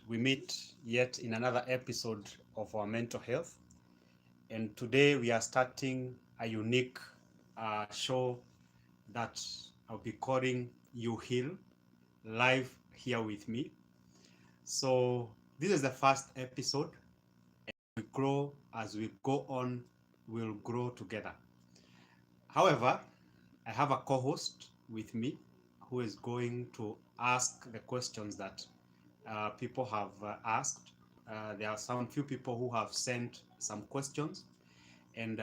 we meet yet in another episode of our mental health. And today we are starting a unique show that I'll be calling You Heal live here with me. So, this is the first episode. We grow as we go on, we'll grow together. However, I have a co host with me who is going to ask the questions that people have asked. There are some few people who have sent some questions, and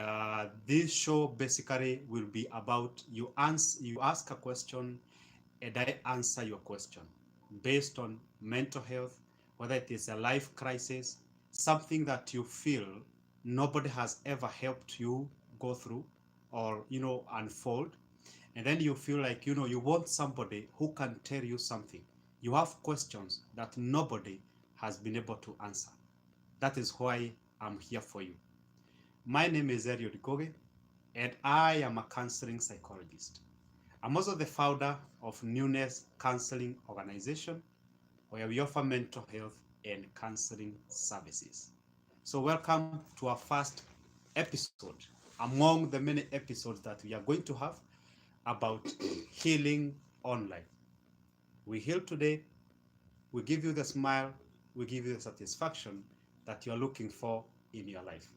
this show basically will be about you ask a question, and I answer your question based on mental health, whether it is a life crisis, something that you feel nobody has ever helped you go through or unfold, and then you feel like you want somebody who can tell you something. You have questions that nobody has been able to answer. That is why I'm here for you. My name is Eliud Goge, and I am a counseling psychologist. I'm also the founder of Newness Counseling Organization, where we offer mental health and counseling services. So welcome to our first episode among the many episodes that we are going to have about healing online. We heal today, we give you the smile, we give you the satisfaction that you are looking for in your life.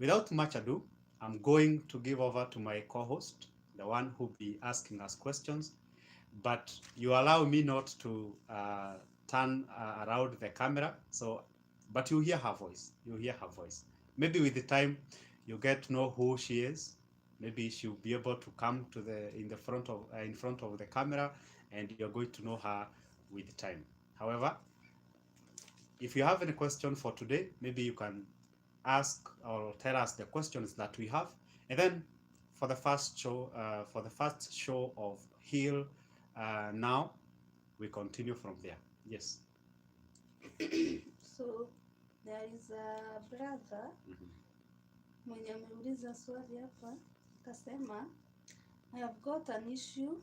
Without much ado, I'm going to give over to my co-host, the one who'll be asking us questions. But you allow me not to turn around the camera, but you hear her voice. You hear her voice. Maybe with the time, you get to know who she is. Maybe she'll be able to come to in front of the camera, and you're going to know her with time. However, if you have any question for today, maybe you can ask or tell us the questions that we have, and then for the first show of Heal Now, we continue from there. Yes. So there is a brother mwenye ameuliza swali hapa, akasema I have got an issue,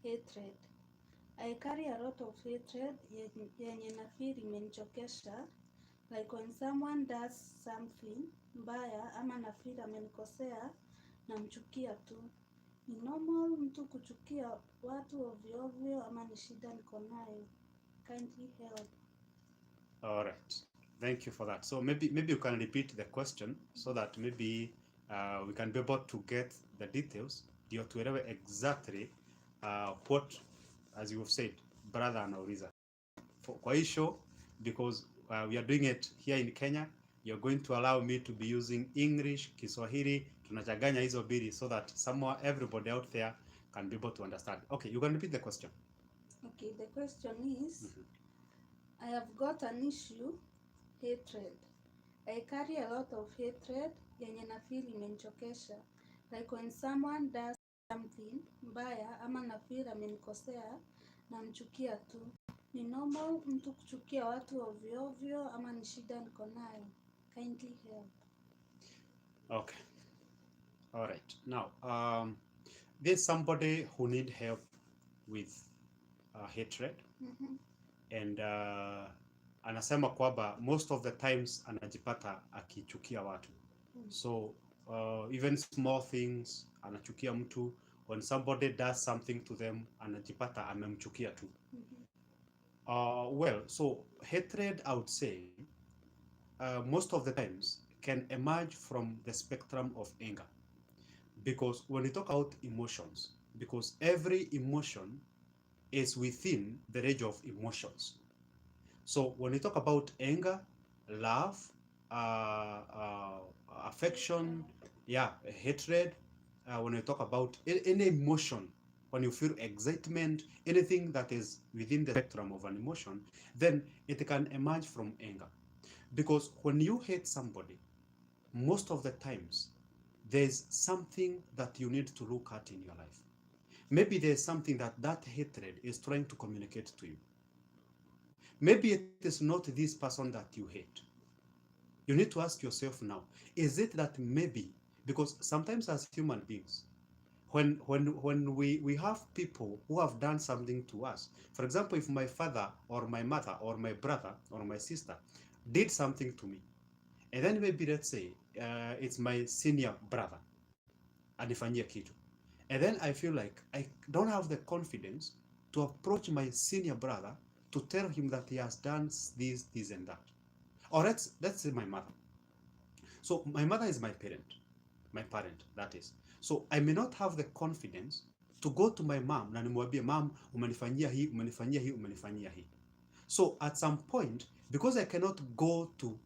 hatred. I carry a lot of hatred yenye na feel imenichokesha, like when someone does something mbaya ama na feel amenikosea, namchukia tu. Ni normal mtu kuchukia watu ovyo ovyo ama ni shida niko nayo? Kindly help. All right. Thank you for that. So maybe you can repeat the question so that maybe we can be able to get the details ndio tuelewe exactly what, as you have said, brother anauliza. Kwa hii show, because we are doing it here in Kenya, you're going to allow me to be using English, Kiswahili, tunachanganya hizo mbili so that everybody out there can be able to understand. Okay, you can repeat the question. Okay, the question is, I have got an issue, hatred. I carry a lot of hatred yenye na feel imenichokesha, like when someone does something mbaya ama na feel amenikosea, namchukia tu. Ni normal mtu kuchukia watu ovyo ovyo ama ni shida niko nayo? Kindly help. Okay. All right. Now, there's somebody who need help with hatred. And anasema kwamba most of the times anajipata akichukia watu. So even small things anachukia mtu. When somebody does something to them, anajipata amemchukia tu. Well, so hatred, I would say, most of the times can emerge from the spectrum of anger. Because when we talk about emotions, because every emotion is within the range of emotions. So when we talk about anger, love, affection, hatred, when we talk about any emotion, when you feel excitement, anything that is within the spectrum of an emotion, then it can emerge from anger. Because when you hate somebody, most of the times, there's something that you need to look at in your life. Maybe there's something that hatred is trying to communicate to you. Maybe it is not this person that you hate. You need to ask yourself now, is it that maybe, because sometimes as human beings, when we have people who have done something to us, for example, if my father or my mother or my brother or my sister did something to me, and then maybe let's say it's my senior brother anifanyia kitu, and then I feel like I don't have the confidence to approach my senior brother to tell him that he has done this and that. Or let's say my mother. So my mother is my parent, that is. So I may not have the confidence to go to my mom na nimwambie, mom, umenifanyia hii, umenifanyia hii, umenifanyia hii. So at some point, because I cannot go to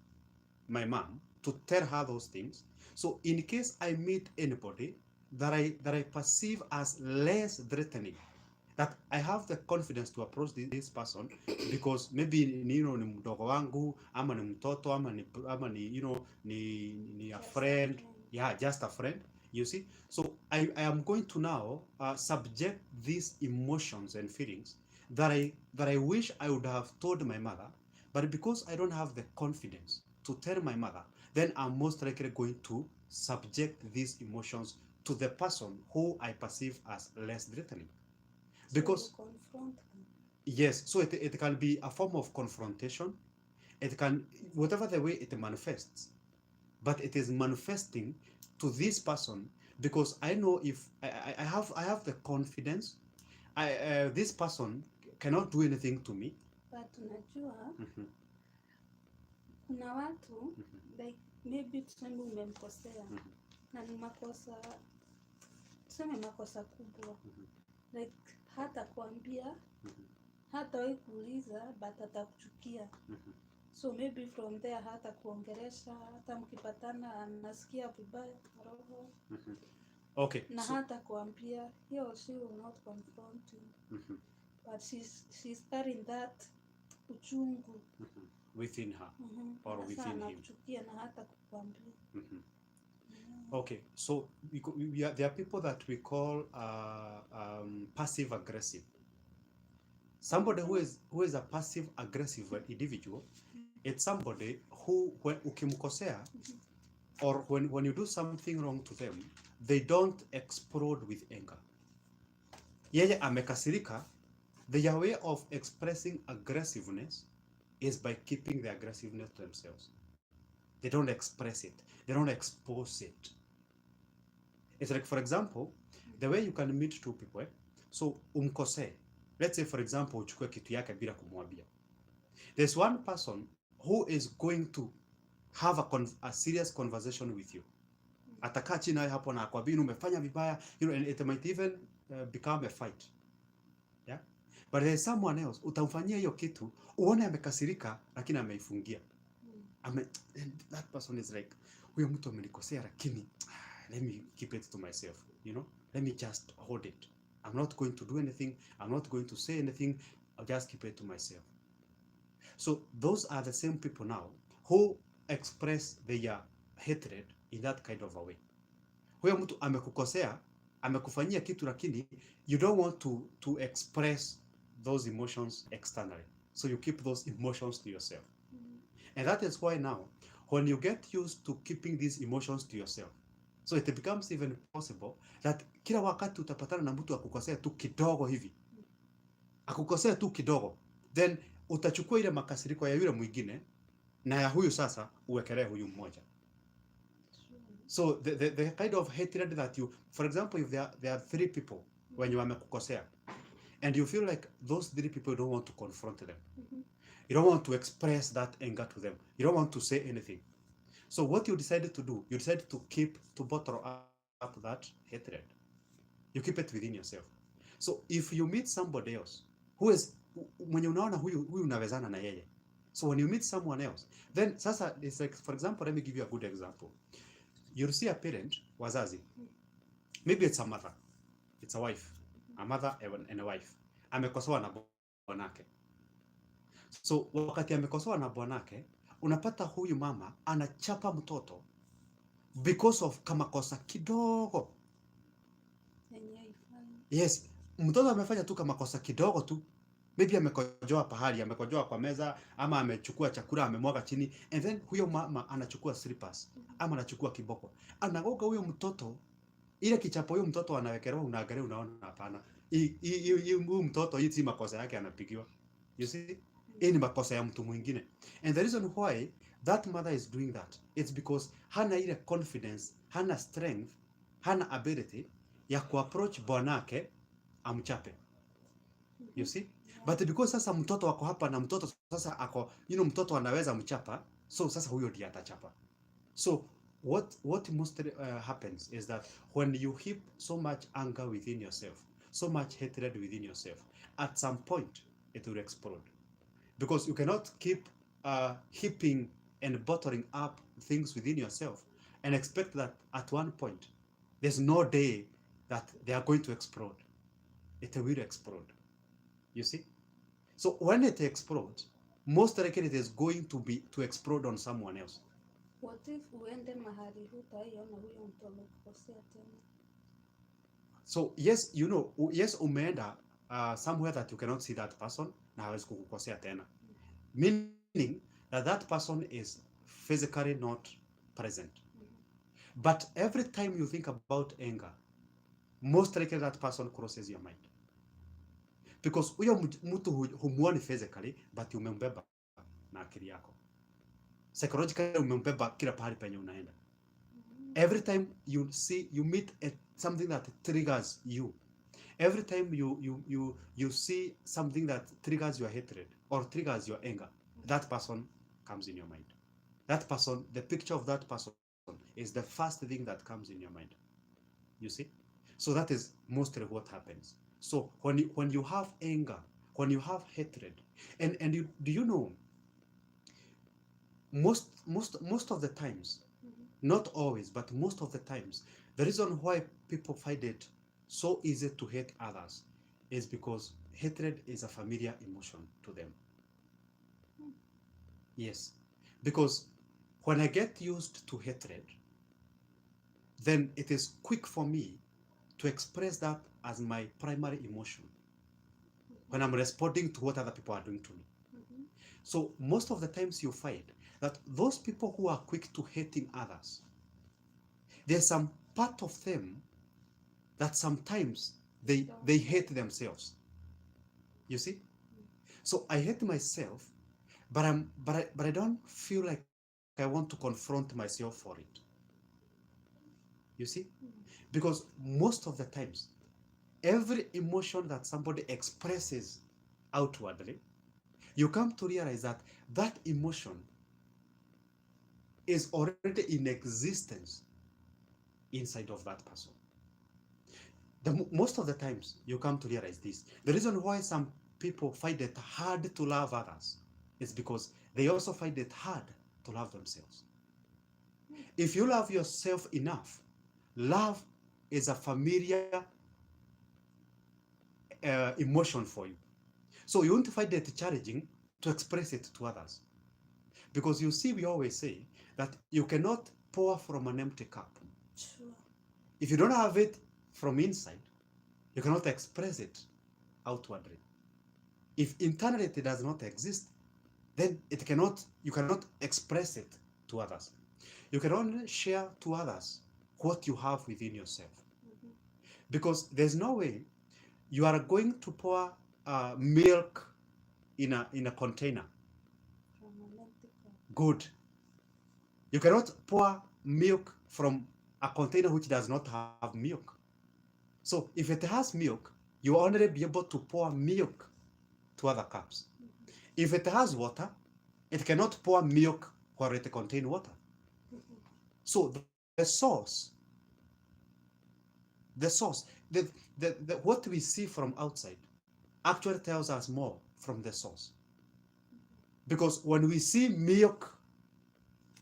my mom to tell her those things, so in case I meet anybody that I perceive as less threatening, that I have the confidence to approach this person because maybe ni mdogo wangu ama ni mtoto ama ni a friend, yeah, just a friend, you see. So I am going to now subject these emotions and feelings that I wish I would have told my mother, but because I don't have the confidence to tell my mother, then I'm most likely going to subject these emotions to the person who I perceive as less threatening. Because so confront them. Yes, so it can be a form of confrontation. It can, whatever the way it manifests, but it is manifesting to this person because I know if I have the confidence, this person cannot do anything to me. But unajua kuna watu like maybe tuseme umemkosea na ni makosa, tuseme makosa kubwa, like hata kuambia, hata wewe kuuliza, but atakuchukia. So maybe from there hata kuongelesha, hata mkipatana anasikia vibaya roho. Okay. Na so, hata kuambia, he or she will not confront you. But she's carrying that uchungu within her or within him. Anakuchukia na hata kukwambia. Okay, so there are people that we call passive aggressive. Somebody who is a passive aggressive individual, it's somebody who when ukimkosea or when you do something wrong to them, they don't explode with anger. Yeye amekasirika, their way of expressing aggressiveness is by keeping the aggressiveness to themselves. They don't express it. They don't expose it. It's like, for example, the way you can meet two people. So umkosee. Let's say, for example, uchukue kitu yake bila kumwambia. There's one person who is going to have a serious conversation with you. Atakaa chini nawe hapo na akwambia umefanya vibaya, and it might even become a fight. Yeah? But there's someone else, utamfanyia hiyo kitu, uone amekasirika, lakini ameifungia. That person is like, huyo mtu amenikosea lakini let me keep it to myself, let me just hold it. I'm not going to do anything, I'm not going to say anything, I'll just keep it to myself. So those are the same people now who express their hatred in that kind of a way. Huyo mtu amekukosea, amekufanyia kitu lakini you don't want to express those emotions externally. So you keep those emotions to yourself. And that is why now, when you get used to keeping these emotions to yourself, so it becomes even possible that kila wakati utapatana na mtu akukosea tu kidogo hivi, akukosea tu kidogo, then utachukua ile makasiriko ya yule mwingine na ya huyu sasa uwekelee huyu mmoja. So the kind of hatred that you, for example, if there are three people when you wamekukosea and you feel like those three people don't want to confront them. You don't want to express that anger to them. You don't want to say anything. So what you decided to do, you decided to bottle up that hatred. You keep it within yourself. So if you meet somebody else who is, mwenye unaona huyu unawezana na yeye. So when you meet someone else, then sasa it's like, for example, let me give you a good example. You'll see a parent, wazazi. Maybe it's a mother. It's a wife. A mother and a wife. Amekosoa na bwanake. So wakati amekosoa na bwanake, unapata huyu mama anachapa mtoto because of kama kosa kidogo. Yes, mtoto amefanya tu kama kosa kidogo tu. Maybe amekojoa pahali, amekojoa kwa meza, ama amechukua chakula amemwaga chini, and then huyo mama anachukua slippers ama anachukua kiboko, anagoga huyo mtoto ile kichapo huyo mtoto anawekelewa, unaangalia unaona hapana, huyu mtoto hii si makosa yake anapigiwa. You see, hii ni makosa ya mtu mwingine. And the reason why that mother is doing that, it's because hana ile confidence, hana strength, hana ability ya kuapproach bwanake amchape. You see? But because sasa mtoto wako hapa na mtoto sasa ako, mtoto anaweza mchapa, so sasa huyo ndiye atachapa. So what mostly happens is that when you heap so much anger within yourself, so much hatred within yourself, at some point it will explode. Because you cannot keep heaping and bottling up things within yourself and expect that at one point, there's no day that they are going to explode. It will explode. You see? So when it explodes, most likely it is going to explode on someone else. What if uende mahali hutaiona huyo mtu amekukosea tena? So yes, yes, umeenda somewhere that you cannot see that person na hawezi kukukosea tena. Meaning that person is physically not present. But every time you think about anger, most likely that person crosses your mind. Because huyo mtu humuoni physically, but umembeba na akili yako. Psychologically umembeba kila pahali penye unaenda. Every time you meet something that triggers you, every time you see something that triggers your hatred or triggers your anger, that person comes in your mind. That person, the picture of that person is the first thing that comes in your mind. You see? So that is mostly what happens. So when you have anger, when you have hatred, and do you know, most of the times, not always, but most of the times, the reason why people find it so easy to hate others is because hatred is a familiar emotion to them. Yes, because when I get used to hatred, then it is quick for me to express that as my primary emotion when I'm responding to what other people are doing to me. So most of the times you find that those people who are quick to hating others, there's some part of them that sometimes they hate themselves. You see? So I hate myself, but I don't feel like I want to confront myself for it. You see? Because most of the times, every emotion that somebody expresses outwardly, you come to realize that that emotion is already in existence inside of that person. Most of the times, you come to realize this. The reason why some people find it hard to love others is because they also find it hard to love themselves. If you love yourself enough, love is a familiar emotion for you. So you won't find it challenging to express it to others. Because you see, we always say that you cannot pour from an empty cup. Sure. If you don't have it from inside, you cannot express it outwardly. If internally it does not exist, then you cannot express it to others. You can only share to others what you have within yourself. Because there's no way you are going to pour milk in a container. Good. You cannot pour milk from a container which does not have milk. So if it has milk, you will only be able to pour milk to other cups. If it has water, it cannot pour milk where it contains water. So the source, what we see from outside actually tells us more from the source. Because when we see milk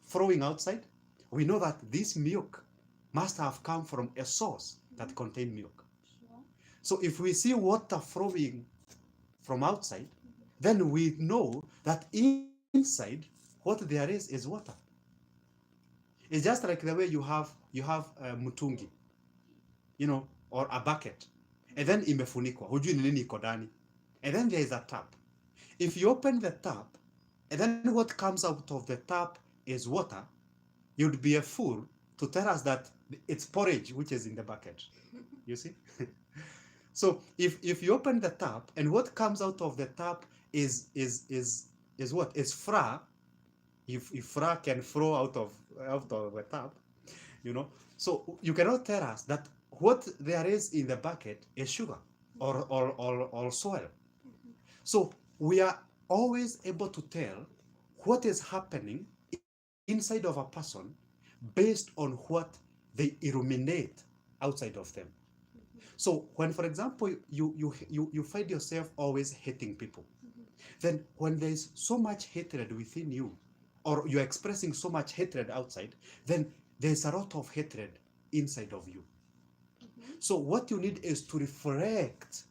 flowing outside, we know that this milk must have come from a source that contained milk. Sure. So if we see water flowing from outside, then we know that inside what there is water. It's just like the way you have mutungi, or a bucket, and then imefunikwa, hujui ni nini iko ndani, and then there is a tap. If you open the tap, and then what comes out of the tap is water, you'd be a fool to tell us that It's porridge which is in the bucket. You see? So if you open the tap and what comes out of the tap is what? Is fra. If fra can throw out of the tap, you know. So you cannot tell us that what there is in the bucket is sugar or soil. So we are always able to tell what is happening inside of a person based on what they illuminate outside of them. So when, for example, you find yourself always hating people, then when there's so much hatred within you, or you're expressing so much hatred outside, then there's a lot of hatred inside of you. So what you need is to reflect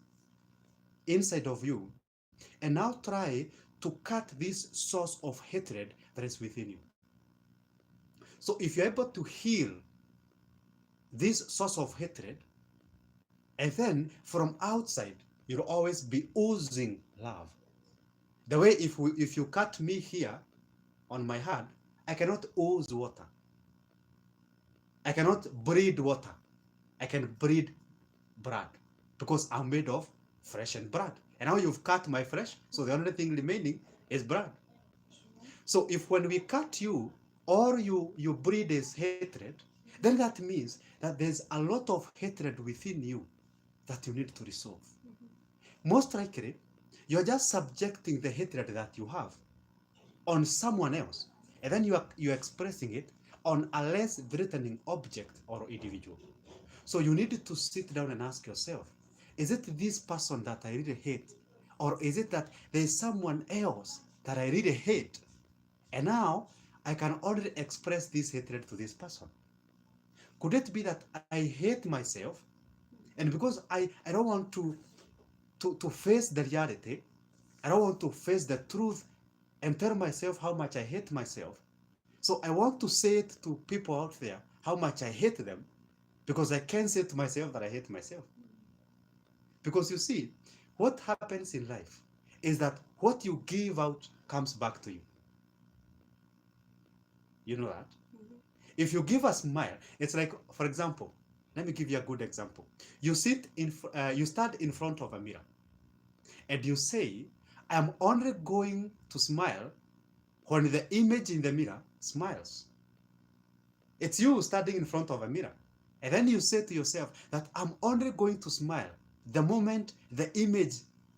inside of you and now try to cut this source of hatred that is within you. So if you're able to heal this source of hatred, and then from outside, you'll always be oozing love. The way if you cut me here on my hand, I cannot ooze water. I cannot breed water. I can breed blood because I'm made of flesh and blood. And now you've cut my flesh, so the only thing remaining is blood. So if when we cut you, or you breed is hatred, then that means that there's a lot of hatred within you that you need to resolve. Most likely, you're just subjecting the hatred that you have on someone else, and then you're expressing it on a less threatening object or individual. So you need to sit down and ask yourself, is it this person that I really hate? Or is it that there's someone else that I really hate? And now I can only express this hatred to this person. Could it be that I hate myself, and because I don't want to face the reality, I don't want to face the truth and tell myself how much I hate myself. So I want to say it to people out there how much I hate them, because I can't say to myself that I hate myself. Because you see, what happens in life is that what you give out comes back to you. You know that? If you give a smile, it's like, for example, let me give you a good example. You stand in front of a mirror, and you say, I'm only going to smile when the image in the mirror smiles. It's you standing in front of a mirror. And then you say to yourself that I'm only going to smile the moment the image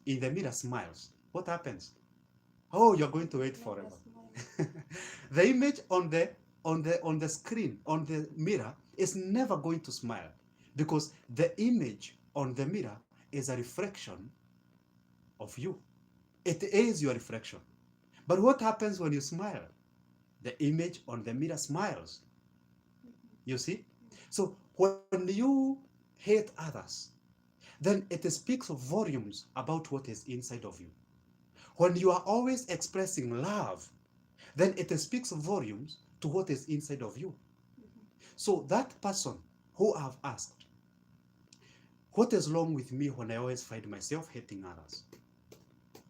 in the mirror smiles. What happens? Oh, you're going to wait forever. The image on the screen, on the mirror, is never going to smile, because the image on the mirror is a reflection of you. It is your reflection. But what happens when you smile? The image on the mirror smiles. You see? So when you hate others, then it speaks volumes about what is inside of you. When you are always expressing love, then it speaks volumes to what is inside of you. So that person who I've asked, what is wrong with me when I always find myself hating others?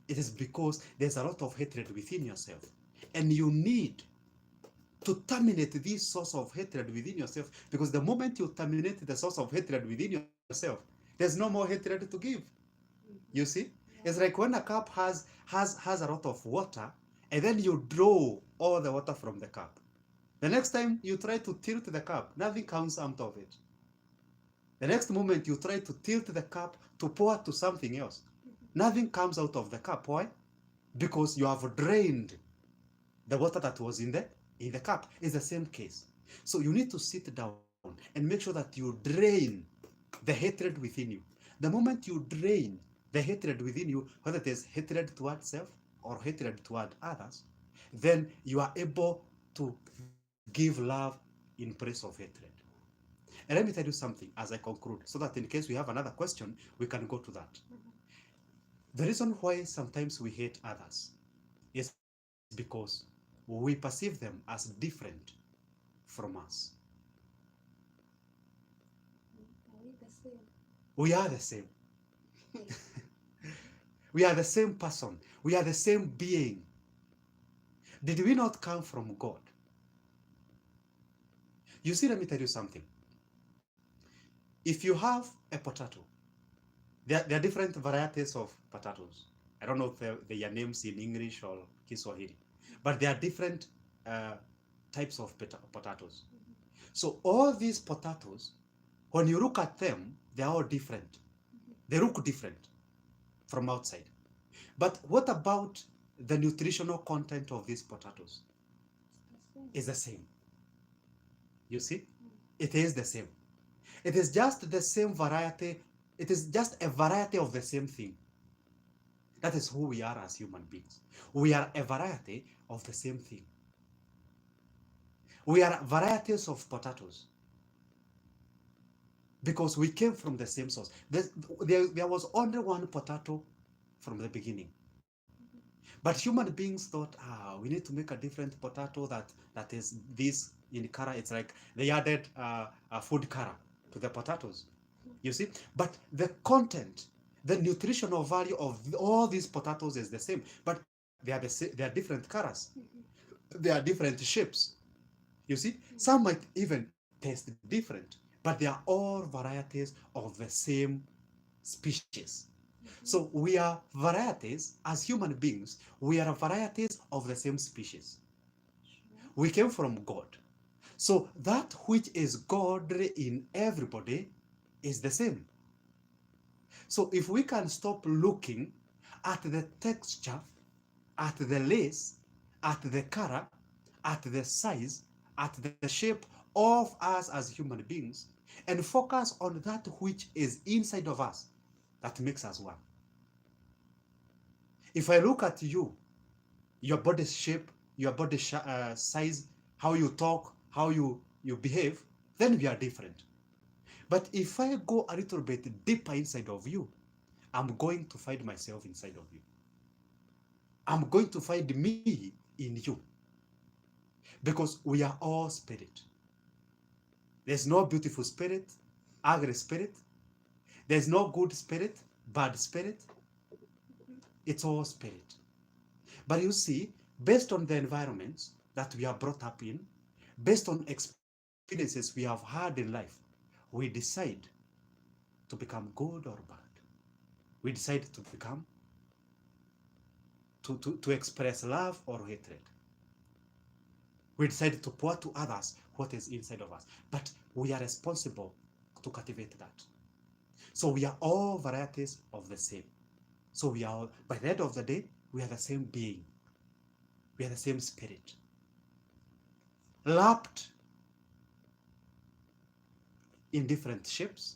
It is because there's a lot of hatred within yourself, and you need to terminate this source of hatred within yourself, because the moment you terminate the source of hatred within yourself, there's no more hatred to give. You see? It's like when a cup has a lot of water, and then you draw all the water from the cup. The next time you try to tilt the cup, nothing comes out of it. The next moment you try to tilt the cup to pour to something else, nothing comes out of the cup. Why? Because you have drained the water that was in the cup. It's the same case. So you need to sit down and make sure that you drain the hatred within you. The moment you drain the hatred within you, whether it is hatred toward self or hatred toward others, then you are able to give love in place of hatred. And let me tell you something as I conclude, so that in case we have another question, we can go to that. The reason why sometimes we hate others is because we perceive them as different from us. Are we the same? We are the same. We are the same person. We are the same being. Did we not come from God? You see, let me tell you something. if you have a potato, there are different varieties of potatoes. I don't know if they are names in English or Kiswahili, but there are different types of potatoes. So all these potatoes, when you look at them, they are all different. They look different from outside. But what about the nutritional content of these potatoes? It's the same. You see? It is the same. It is just the same variety. It is just a variety of the same thing. That is who we are as human beings. We are a variety of the same thing. We are varieties of potatoes because we came from the same source. There was only one potato from the beginning. But human beings thought, we need to make a different potato that is this in color. It's like they added a food color to the potatoes. You see? But the content, the nutritional value of all these potatoes is the same. But they are different colors. They are different shapes. You see? Some might even taste different, but they are all varieties of the same species. So we are varieties as human beings. We are varieties of the same species. We came from God. So that which is God in everybody is the same. So if we can stop looking at the texture, at the lace, at the color, at the size, at the shape of us as human beings, and focus on that which is inside of us, that makes us one. If I look at you, your body shape, your body size, how you talk, how you behave, then we are different. But if I go a little bit deeper inside of you, I'm going to find myself inside of you. I'm going to find me in you. Because we are all spirit. There's no beautiful spirit, ugly spirit. There's no good spirit, bad spirit. It's all spirit. But you see, based on the environments that we are brought up in, based on experiences we have had in life, we decide to become good or bad. We decide to become, to express love or hatred. We decide to pour to others what is inside of us. But we are responsible to cultivate that. So we are all varieties of the same. So we are all, by the end of the day, we are the same being. We are the same spirit. Lapped in different shapes,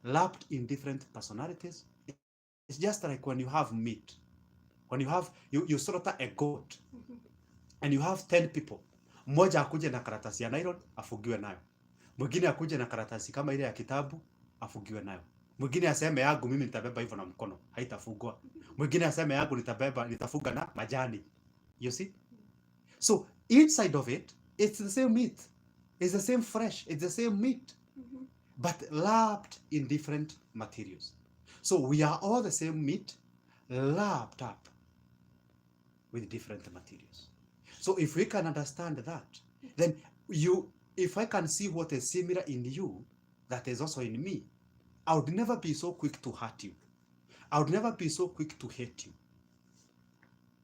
lapped in different personalities. It's just like when you have meat. When you slaughter a goat, and you have 10 people. Mmoja akuje na karatasi ya nylon afugiwe nayo. Mwingine akuje na karatasi kama ile ya kitabu afugiwe nayo. Mwingine aseme yangu mimi nitabeba hivyo na mkono, haitafugwa. Mwingine aseme yangu nitafuga na majani. You see? So inside of it, it's the same meat. It's the same fresh. It's the same meat. But lapped in different materials. So we are all the same meat, lapped up with different materials. So if we can understand that, then if I can see what is similar in you that is also in me, I would never be so quick to hurt you. I would never be so quick to hate you.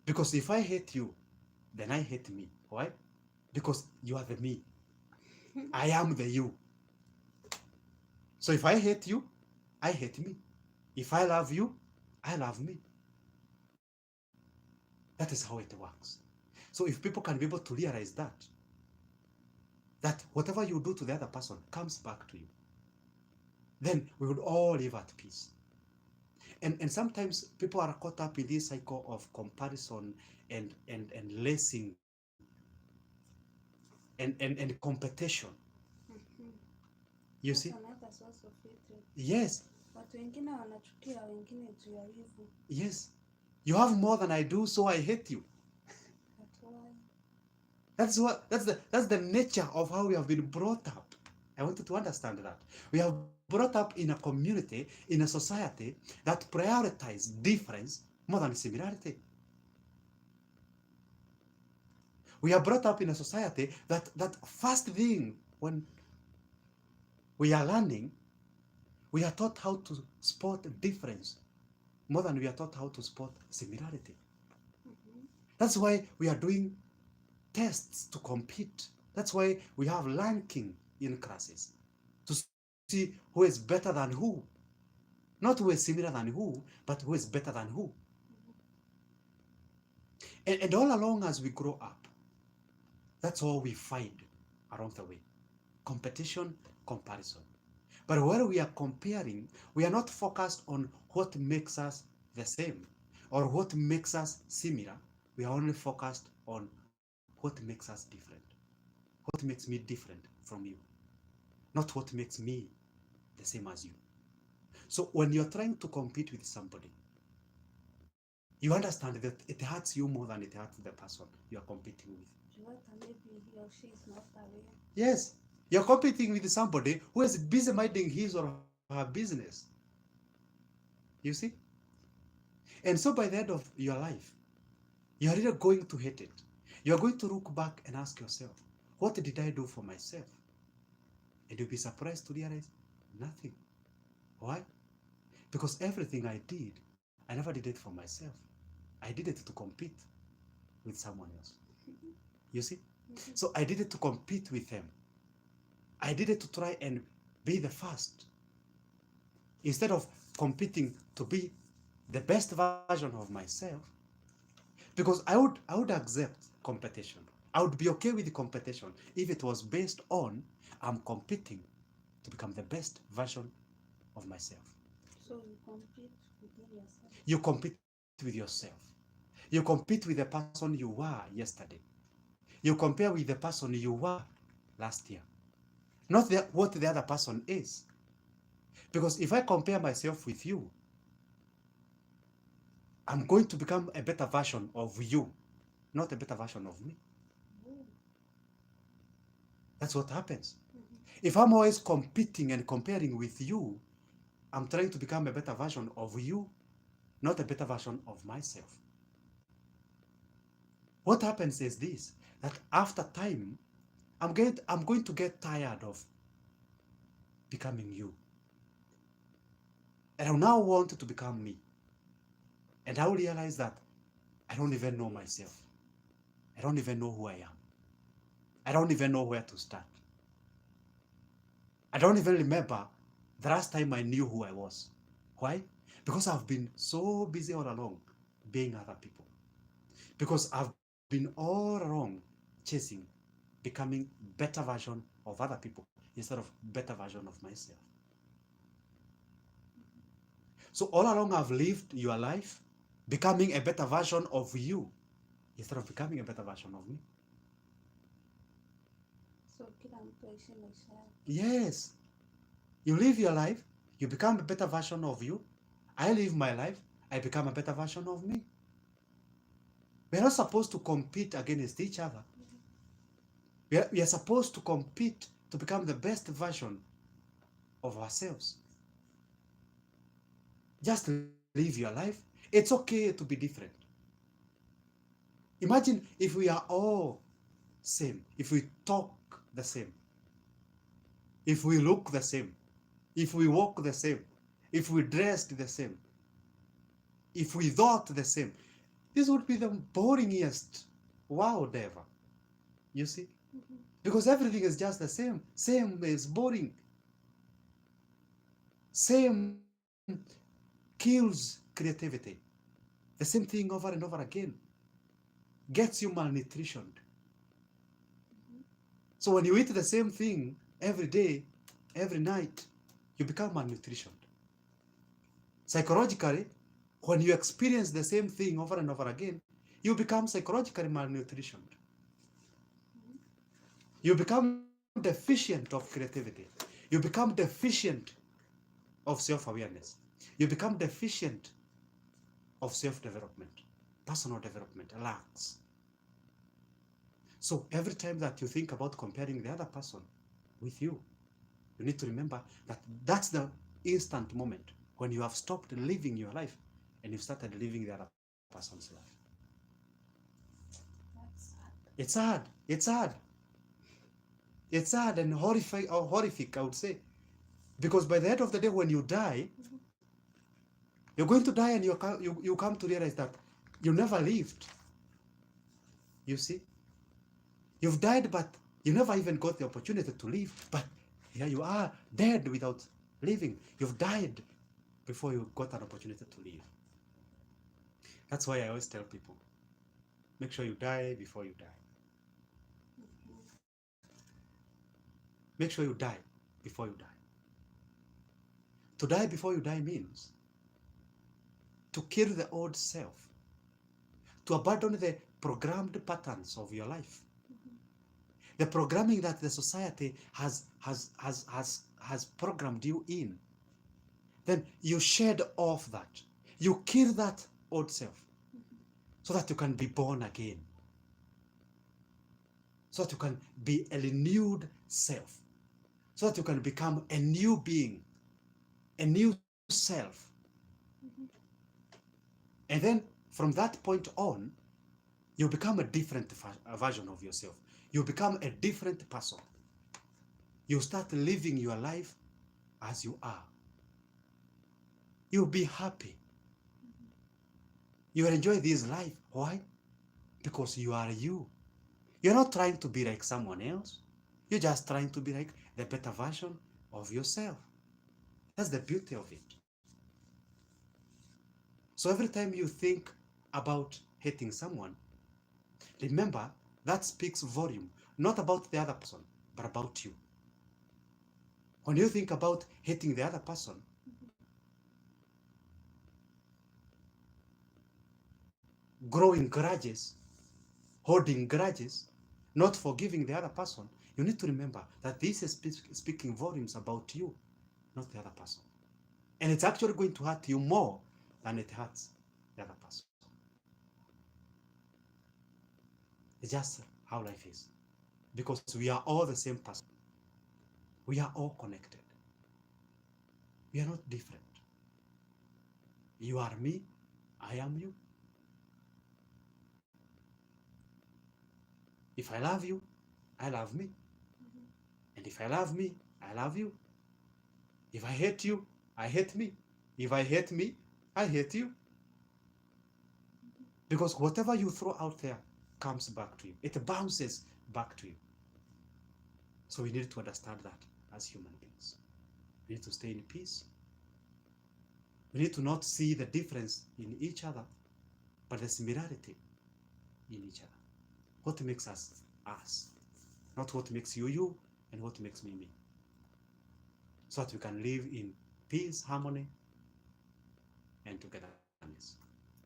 Because if I hate you, then I hate me. Why? Because you are the me. I am the you. So if I hate you, I hate me. If I love you, I love me. That is how it works. So if people can be able to realize that whatever you do to the other person comes back to you, then we would all live at peace. And sometimes people are caught up in this cycle of comparison and lacing and competition. You see? Another source of hatred. Yes. Watu wengine wanachukia wengine juu ya wivu. Yes. You have more than I do, so I hate you. That's the nature of how we have been brought up. I want you to understand that. We have brought up in a community, in a society that prioritizes difference more than similarity. We are brought up in a society that first thing when we are learning We are taught how to spot difference more than we are taught how to spot similarity. That's why we are doing tests to compete. That's why we have ranking in classes to see who is better than who. Not who is similar than who, but who is better than who. And all along as we grow up, that's all we find along the way. Competition, comparison. But where we are comparing, we are not focused on what makes us the same or what makes us similar. We are only focused on what makes us different. What makes me different from you. Not what makes me the same as you. So when you're trying to compete with somebody, you understand that it hurts you more than it hurts the person you are competing with. Maybe he or she is not aware. Yes, you're competing with somebody who is busy minding his or her business. You see? And so by the end of your life, you're really going to hate it. You're going to look back and ask yourself, what did I do for myself? And you'll be surprised to realize nothing. Why? Because everything I did, I never did it for myself. I did it to compete with someone else. You see? So I did it to compete with them. I did it to try and be the first. Instead of competing to be the best version of myself. Because I would accept competition. I would be okay with the competition if it was based on I'm competing to become the best version of myself. So you compete within yourself. You compete with yourself. You compete with the person you were yesterday. You compare with the person you were last year. Not what the other person is. Because if I compare myself with you, I'm going to become a better version of you, not a better version of me. That's what happens. If I'm always competing and comparing with you, I'm trying to become a better version of you, not a better version of myself. What happens is this, that after time, I'm going to get tired of becoming you. And I now want to become me. And I will realize that I don't even know myself. I don't even know who I am. I don't even know where to start. I don't even remember the last time I knew who I was. Why? Because I've been so busy all along being other people. Because I've been all along chasing, becoming better version of other people instead of better version of myself. So all along I've lived your life becoming a better version of you instead of becoming a better version of me. So kila mtu aishi maisha yake. Yes. You live your life, you become a better version of you. I live my life, I become a better version of me. We're not supposed to compete against each other. We are supposed to compete to become the best version of ourselves. Just live your life. It's okay to be different. Imagine if we are all same, if we talk the same, if we look the same, if we walk the same, if we dressed the same, if we thought the same. This would be the boringest world ever. You see? Because everything is just the same. Same is boring. Same kills creativity. The same thing over and over again gets you malnutritioned. So when you eat the same thing every day, every night, you become malnutritioned. Psychologically, when you experience the same thing over and over again, you become psychologically malnutritioned. You become deficient of creativity. You become deficient of self-awareness. You become deficient of self-development. Personal development lacks. So every time that you think about comparing the other person with you, you need to remember that that's the instant moment when you have stopped living your life and you've started living the other person's life. That's sad. It's sad. It's sad. It's sad and horrific, I would say. Because by the end of the day, when you die, you're going to die, and you come to realize that you never lived. You see? You've died, but you never even got the opportunity to live. But here you are, dead without living. You've died before you got an opportunity to live. That's why I always tell people, make sure you die before you die. Make sure you die before you die. To die before you die means to kill the old self, to abandon the programmed patterns of your life, the programming that the society has programmed you in. Then you shed off that. You kill that old self so that you can be born again, so that you can be a renewed self, so that you can become a new being, a new self. And then from that point on, you become a different version of yourself. You become a different person. You start living your life as you are. You'll be happy. You will enjoy this life. Why? Because you are you. You're not trying to be like someone else. You're just trying to be like the better version of yourself. That's the beauty of it. So every time you think about hating someone, remember that speaks volume, not about the other person, but about you. When you think about hating the other person, growing grudges, holding grudges, not forgiving the other person, you need to remember that this is speaking volumes about you, not the other person. And it's actually going to hurt you more than it hurts the other person. It's just how life is. Because we are all the same person. We are all connected. We are not different. You are me, I am you. If I love you, I love me. And if I love me, I love you. If I hate you, I hate me. If I hate me, I hate you. Because whatever you throw out there comes back to you. It bounces back to you. So we need to understand that as human beings. We need to stay in peace. We need to not see the difference in each other, but the similarity in each other. What makes us us, not what makes you you and what makes me me. So that we can live in peace, harmony, and togetherness.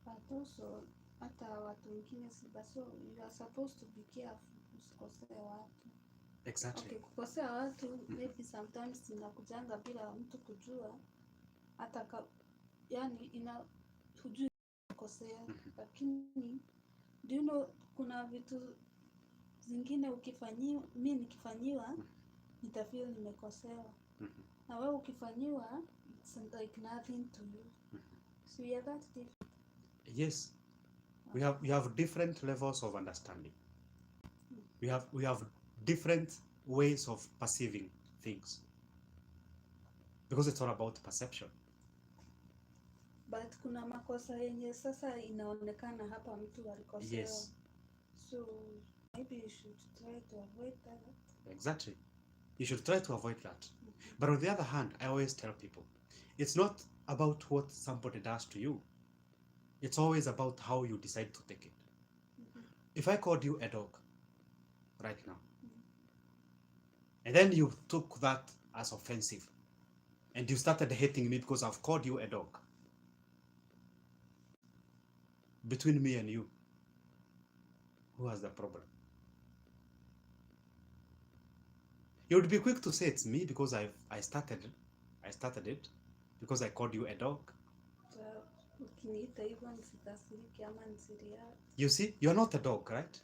But also, hata watu wengine so you are supposed to be careful usikosea watu. Exactly. Okay, kukosea watu maybe sometimes inakujanga bila mtu kujua, hata yani hujui kukosea, lakini do you know kuna vitu zingine mimi nikifanyiwa nitafeel nimekosewa. Na wewe ukifanyiwa it's like nothing to you. So we are that different. Yes. We have different levels of understanding. We have different ways of perceiving things. Because it's all about perception. But kuna makosa yenye sasa inaonekana hapa mtu alikosewa. Yes. So maybe you should try to avoid that. Exactly. You should try to avoid that. But on the other hand, I always tell people, it's not about what somebody does to you. It's always about how you decide to take it. If I called you a dog right now, and then you took that as offensive, and you started hating me because I've called you a dog, between me and you, who has the problem? You would be quick to say it's me because I started it because I called you a dog. You see, you're not a dog, right?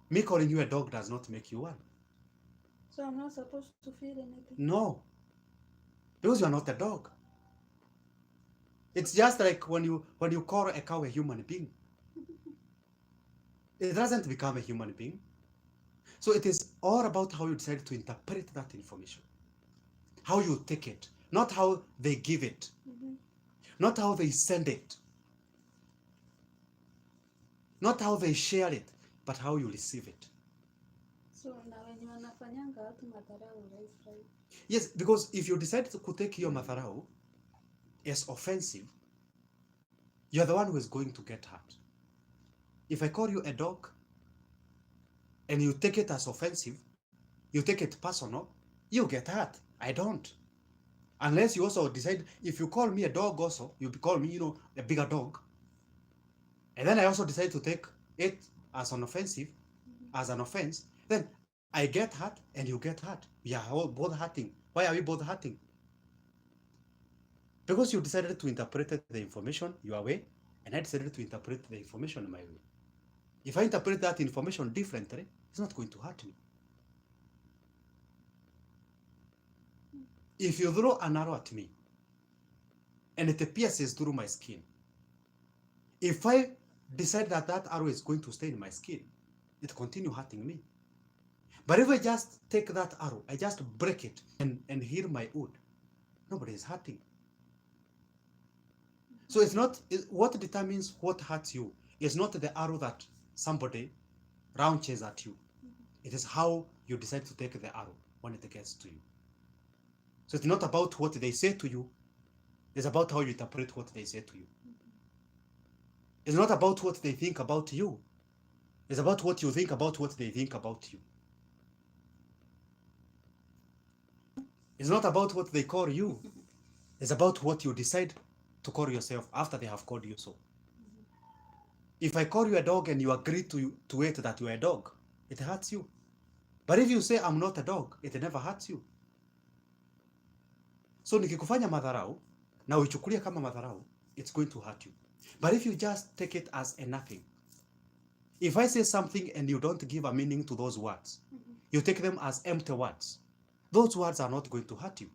Me calling you a dog does not make you one. So I'm not supposed to feel anything? No, because you're not a dog. It's just like when you call a cow a human being. It doesn't become a human being. So it is all about how you decide to interpret that information. how you take it, not how they give it, not how they send it, not how they share it, but how you receive it. So na wenye wanafanyanga watu madharau right? Yes, because if you decide to take your madharau as offensive, you're the one who is going to get hurt. If I call you a dog and you take it as offensive, you take it personal, you get hurt. I don't. Unless you also decide, if you call me a dog also, you call me, a bigger dog. And then I also decide to take it as an offensive, as an offense, then I get hurt and you get hurt. We are all both hurting. Why are we both hurting? Because you decided to interpret the information your way, and I decided to interpret the information my way. If I interpret that information differently, it's not going to hurt me. If you throw an arrow at me, and it pierces through my skin, if I decide that that arrow is going to stay in my skin, it continue hurting me. But if I just take that arrow, I just break it and heal my wound, nobody is hurting. So it's not, what determines what hurts you is not the arrow that somebody launches at you. It is how you decide to take the arrow when it gets to you. So it's not about what they say to you, it's about how you interpret what they say to you. It's not about what they think about you, it's about what you think about what they think about you. It's not about what they call you, it's about what you decide to call yourself after they have called you so. If I call you a dog and you agree to it that you are a dog, it hurts you. But if you say I'm not a dog, it never hurts you. So nikikufanya madharau na uichukulia kama madharau, it's going to hurt you. But if you just take it as a nothing, if I say something and you don't give a meaning to those words, you take them as empty words, those words are not going to hurt you.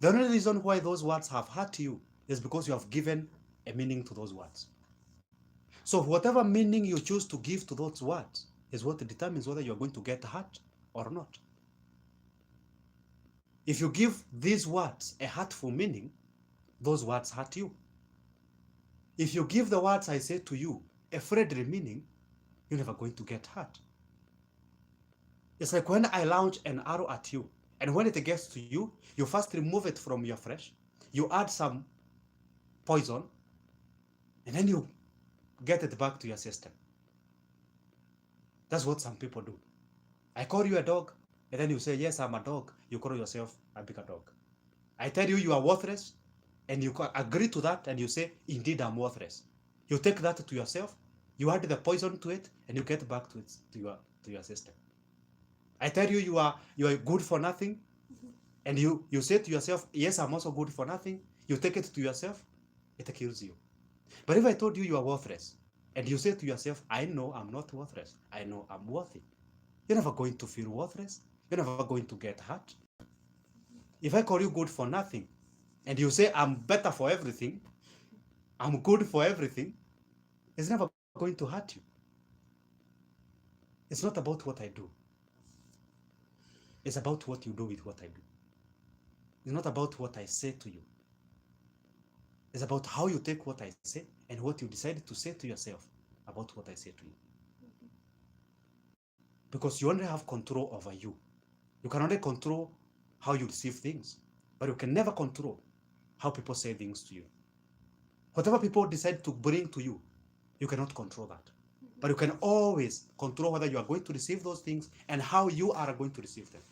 The only reason why those words have hurt you is because you have given a meaning to those words. So whatever meaning you choose to give to those words is what determines whether you're going to get hurt or not. If you give these words a hurtful meaning, those words hurt you. If you give the words I say to you a friendly meaning, you're never going to get hurt. It's like when I launch an arrow at you, and when it gets to you, you first remove it from your flesh, you add some poison, and then you get it back to your system. That's what some people do. I call you a dog, and then you say, yes, I'm a dog. You call yourself a bigger dog. I tell you you are worthless, and you agree to that, and you say, indeed, I'm worthless. You take that to yourself, you add the poison to it, and you get back to your system. I tell you you are good for nothing, and you say to yourself, yes, I'm also good for nothing. You take it to yourself, it kills you. But if I told you you are worthless, and you say to yourself, I know I'm not worthless, I know I'm worthy, you're never going to feel worthless, you're never going to get hurt. If I call you good for nothing, and you say I'm better for everything, I'm good for everything, it's never going to hurt you. It's not about what I do. It's about what you do with what I do. It's not about what I say to you. It's about how you take what I say and what you decide to say to yourself about what I say to you. Because you only have control over you. You can only control how you receive things, but you can never control how people say things to you. Whatever people decide to bring to you, you cannot control that. But you can always control whether you are going to receive those things and how you are going to receive them.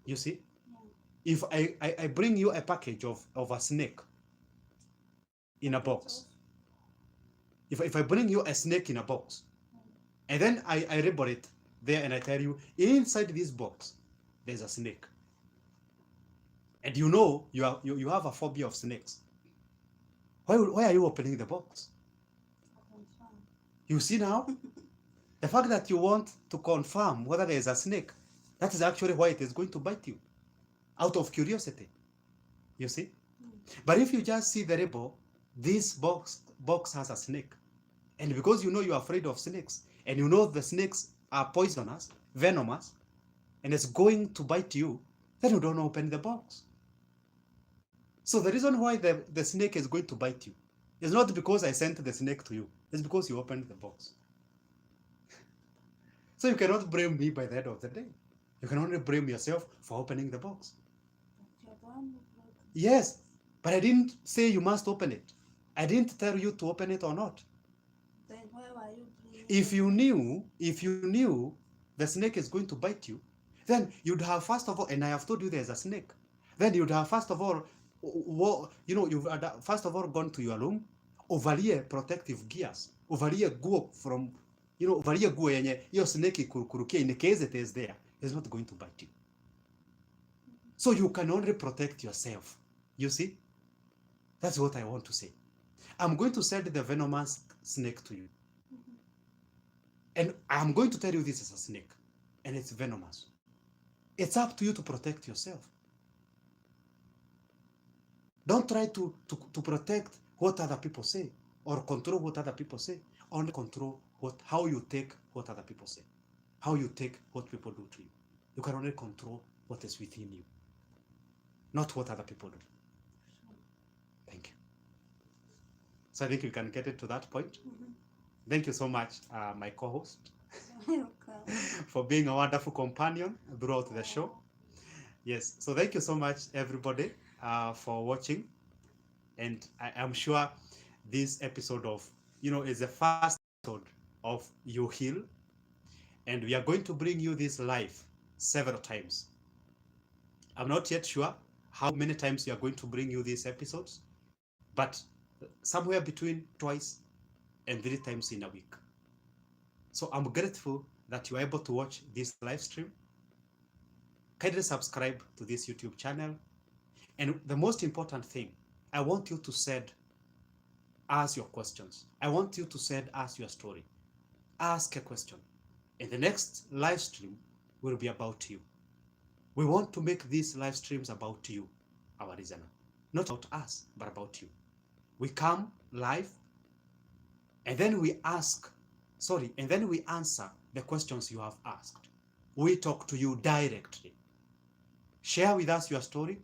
You see? Yeah. If I bring you a package of a snake in a box, if I bring you a snake in a box, and then I label it there and I tell you, inside this box, there's a snake. And you know you have a phobia of snakes. Why are you opening the box? You see now? The fact that you want to confirm whether there is a snake, that is actually why it is going to bite you, out of curiosity. You see? But if you just see the label, this box has a snake, and because you know you are afraid of snakes, and you know the snakes are poisonous, venomous, and it's going to bite you, then you don't open the box. So the reason why the snake is going to bite you is not because I sent the snake to you. It's because you opened the box. So you cannot blame me by the end of the day. You can only blame yourself for opening the box. Yes, but I didn't say you must open it. I didn't tell you to open it or not. Then why were you blaming? If you knew the snake is going to bite you, then you'd have first of all, and I have told you there's a snake, then you'd have first of all, you've first of all gone to your room, uvalie protective gears, uvalie guo from, uvalie guo yenye hiyo snake ikurukurukia, in case it is there, it's not going to bite you. So you can only protect yourself. You see? That's what I want to say. I'm going to send the venomous snake to you. And I'm going to tell you this is a snake. And it's venomous. It's up to you to protect yourself. Don't try to protect what other people say or control what other people say. Only control how you take what other people say. How you take what people do to you. You can only control what is within you. Not what other people do. Thank you. So I think we can get it to that point. Thank you so much, my co-host, for being a wonderful companion throughout the show. Yes, so thank you so much, everybody, for watching. And I'm sure this episode of, is the first episode of You Heal. And we are going to bring you this live several times. I'm not yet sure how many times we are going to bring you these episodes, but somewhere between twice and 3 times in a week. So I'm grateful that you are able to watch this live stream. Kindly subscribe to this YouTube channel. And the most important thing, I want you to send us your questions. I want you to send us your story. Ask a question. And the next live stream will be about you. We want to make these live streams about you, our listener. Not about us, but about you. We come live, and then we answer the questions you have asked. We talk to you directly. Share with us your story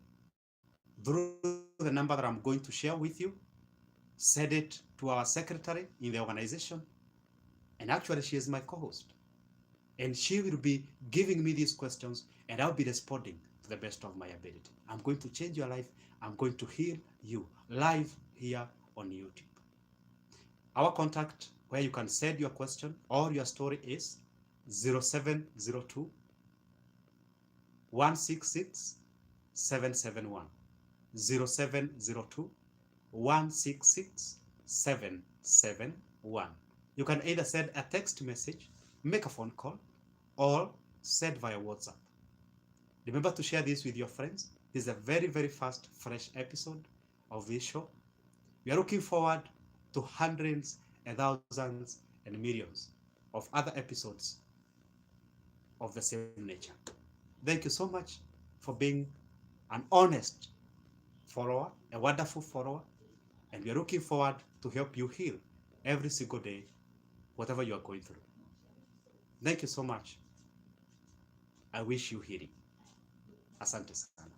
through the number that I'm going to share with you. Send it to our secretary in the organization. And actually, she is my co-host. And she will be giving me these questions, and I'll be responding to the best of my ability. I'm going to change your life. I'm going to heal you live here on YouTube. Our contact where you can send your question or your story is 0702 166 771. 0702 166 771. You can either send a text message, make a phone call, or send via WhatsApp. Remember to share this with your friends. This is a very, very fast, fresh episode of this show. We are looking forward to hundreds and thousands and millions of other episodes of the same nature. Thank you so much for being an honest follower, a wonderful follower, and we are looking forward to help you heal every single day, whatever you are going through. Thank you so much. I wish you healing. Asante sana.